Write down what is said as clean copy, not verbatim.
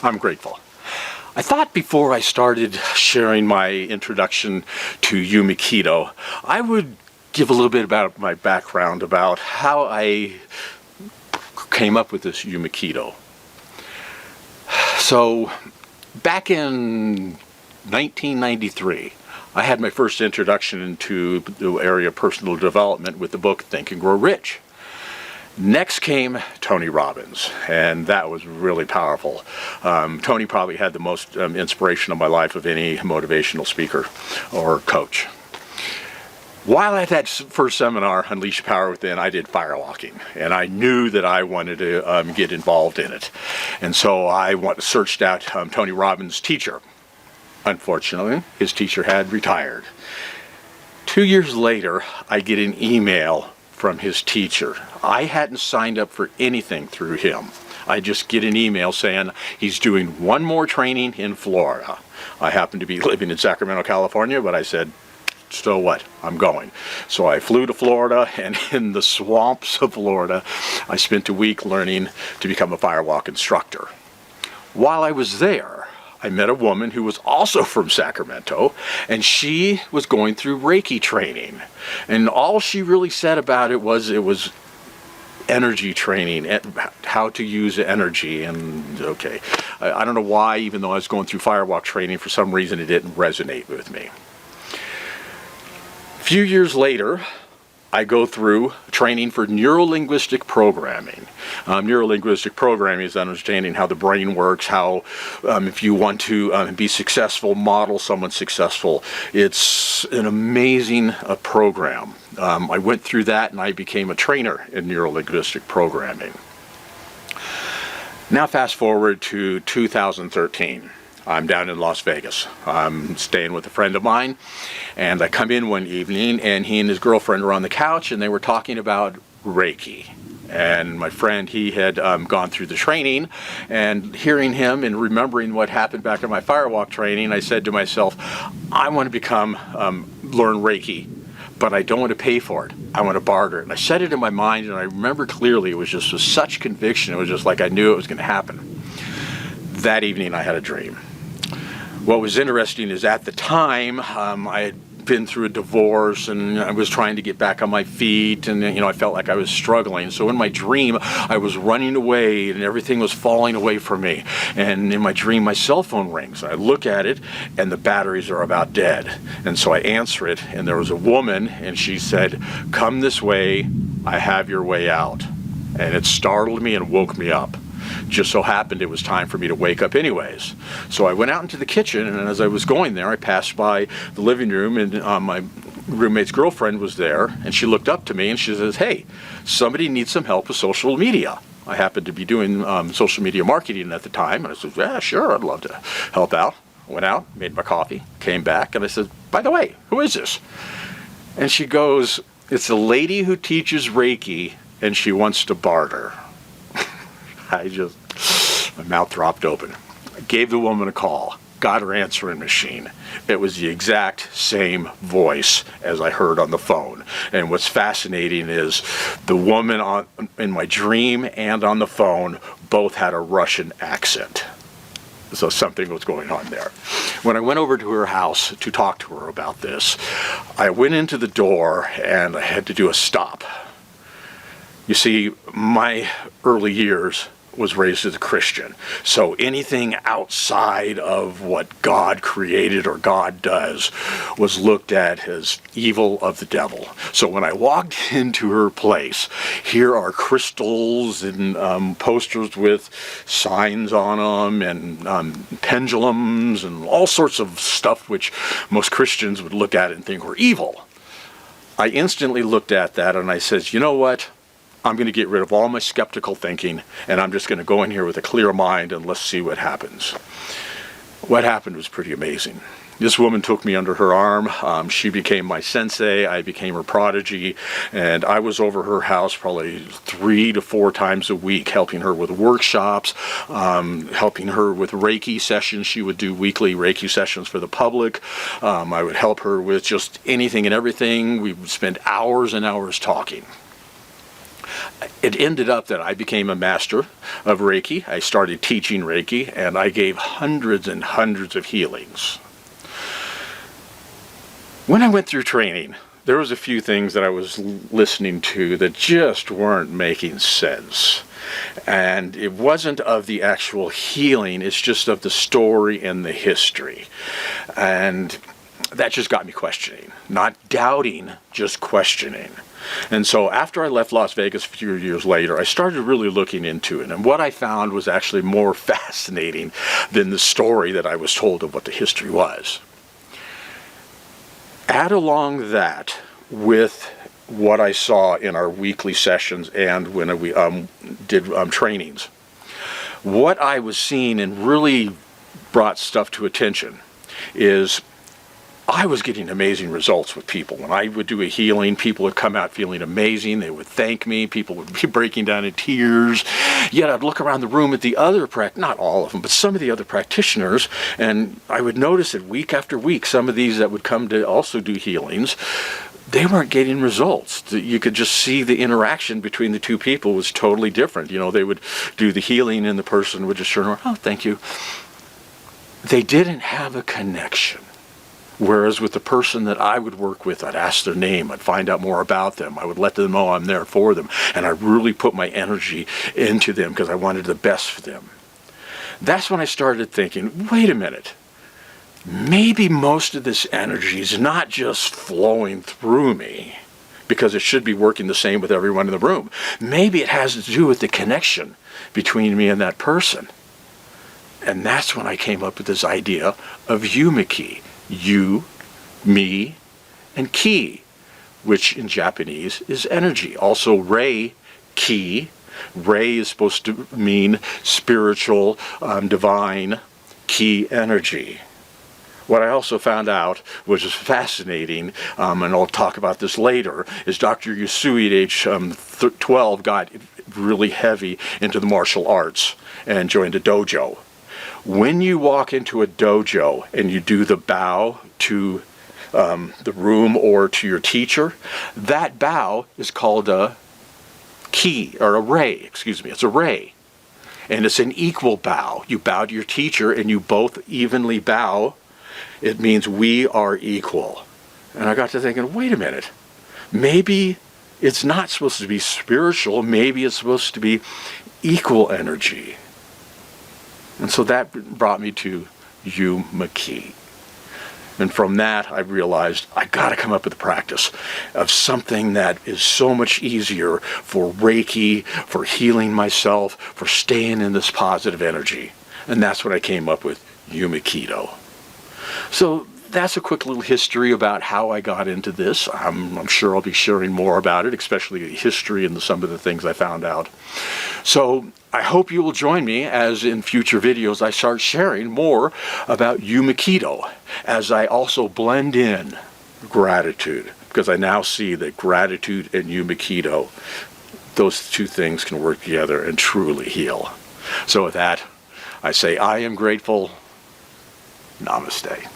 I'm grateful. I thought before I started sharing my introduction to Youmekido, I would give a little bit about my background, about how I came up with this Youmekido. So, back in 1993, I had my first introduction into the area of personal development with the book Think and Grow Rich. Next came Tony Robbins, and that was really powerful. Tony probably had the most inspiration of my life of any motivational speaker or coach. While at that first seminar, Unleash Power Within, I did firewalking, and I knew that I wanted to get involved in it. And so I searched out Tony Robbins' teacher. Unfortunately, his teacher had retired. 2 years later, I get an email from his teacher. I hadn't signed up for anything through him. I just get an email saying he's doing one more training in Florida. I happen to be living in Sacramento, California, but I said, so what? I'm going. So I flew to Florida, and in the swamps of Florida, I spent a week learning to become a firewalk instructor. While I was there, I met a woman who was also from Sacramento, and she was going through Reiki training. And all she really said about it was energy training, how to use energy. And okay, I don't know why, even though I was going through firewalk training, for some reason it didn't resonate with me. A few years later, I go through training for neuro-linguistic programming. Neuro-linguistic programming is understanding how the brain works, how if you want to be successful, model someone successful. It's an amazing program. I went through that and I became a trainer in neuro-linguistic programming. Now fast forward to 2013. I'm down in Las Vegas. I'm staying with a friend of mine, and I come in one evening, and he and his girlfriend were on the couch, and they were talking about Reiki. And my friend, he had gone through the training, and hearing him and remembering what happened back in my firewalk training, I said to myself, I want to learn Reiki, but I don't want to pay for it. I want to barter it. And I said it in my mind, and I remember clearly, it was just with such conviction. It was just like I knew it was going to happen. That evening, I had a dream. What was interesting is at the time, I had been through a divorce, and I was trying to get back on my feet, and I felt like I was struggling. So in my dream, I was running away, and everything was falling away from me. And in my dream, my cell phone rings. I look at it, and the batteries are about dead. And so I answer it, and there was a woman, and she said, "Come this way, I have your way out." And it startled me and woke me up. Just so happened it was time for me to wake up anyways. So I went out into the kitchen, and as I was going there, I passed by the living room, and my roommate's girlfriend was there, and she looked up to me and she says, "Hey, somebody needs some help with social media." I happened to be doing social media marketing at the time, and I said, "Yeah, sure, I'd love to help out." Went out, made my coffee, came back, and I said, "By the way, who is this?" And she goes, "It's a lady who teaches Reiki, and she wants to barter." My mouth dropped open. I gave the woman a call, got her answering machine. It was the exact same voice as I heard on the phone. And what's fascinating is the woman in my dream and on the phone both had a Russian accent. So something was going on there. When I went over to her house to talk to her about this, I went into the door and I had to do a stop. You see, my early years was raised as a Christian. So anything outside of what God created or God does was looked at as evil of the devil. So when I walked into her place, here are crystals and posters with signs on them and pendulums and all sorts of stuff which most Christians would look at and think were evil. I instantly looked at that and I said, you know what? I'm going to get rid of all my skeptical thinking, and I'm just going to go in here with a clear mind and let's see what happens. What happened was pretty amazing. This woman took me under her arm. She became my sensei. I became her prodigy, and I was over her house probably 3 to 4 times a week, helping her with workshops, helping her with Reiki sessions. She would do weekly Reiki sessions for the public. I would help her with just anything and everything. We would spend hours and hours talking. it ended up that I became a master of Reiki. I started teaching Reiki, and I gave hundreds and hundreds of healings. When I went through training, there was a few things that I was listening to that just weren't making sense. And it wasn't of the actual healing, it's just of the story and the history. And that just got me questioning. Not doubting, just questioning. And so after I left Las Vegas a few years later, I started really looking into it. And what I found was actually more fascinating than the story that I was told of what the history was. Add along that with what I saw in our weekly sessions and when we did trainings. What I was seeing and really brought stuff to attention is I was getting amazing results with people. When I would do a healing, people would come out feeling amazing. They would thank me. People would be breaking down in tears. Yet I'd look around the room at the other, not all of them, but some of the other practitioners, and I would notice that week after week, some of these that would come to also do healings, they weren't getting results. You could just see the interaction between the two people was totally different. You know, they would do the healing and the person would just turn around, oh, thank you. They didn't have a connection. Whereas with the person that I would work with, I'd ask their name, I'd find out more about them, I would let them know I'm there for them, and I really put my energy into them because I wanted the best for them. That's when I started thinking, wait a minute, maybe most of this energy is not just flowing through me, because it should be working the same with everyone in the room. Maybe it has to do with the connection between me and that person. And that's when I came up with this idea of Youmekido. You, me, and ki, which in Japanese is energy. Also Reiki. Rei is supposed to mean spiritual, divine, ki energy. What I also found out, which is fascinating, and I'll talk about this later, is Dr. Yusui at age 12 got really heavy into the martial arts and joined a dojo. When you walk into a dojo and you do the bow to the room or to your teacher, that bow is called a ki, or a rei, excuse me, it's a rei. And it's an equal bow. You bow to your teacher and you both evenly bow. It means we are equal. And I got to thinking, wait a minute, maybe it's not supposed to be spiritual, maybe it's supposed to be equal energy. And so that brought me to Youmekido. And from that, I realized I got to come up with a practice of something that is so much easier for Reiki, for healing myself, for staying in this positive energy. And that's what I came up with, Youmekido. So that's a quick little history about how I got into this. I'm sure I'll be sharing more about it, especially the history and some of the things I found out. So I hope you will join me as in future videos I start sharing more about Youmekido, as I also blend in gratitude, because I now see that gratitude and Youmekido, those two things can work together and truly heal. So with that, I say I am grateful. Namaste.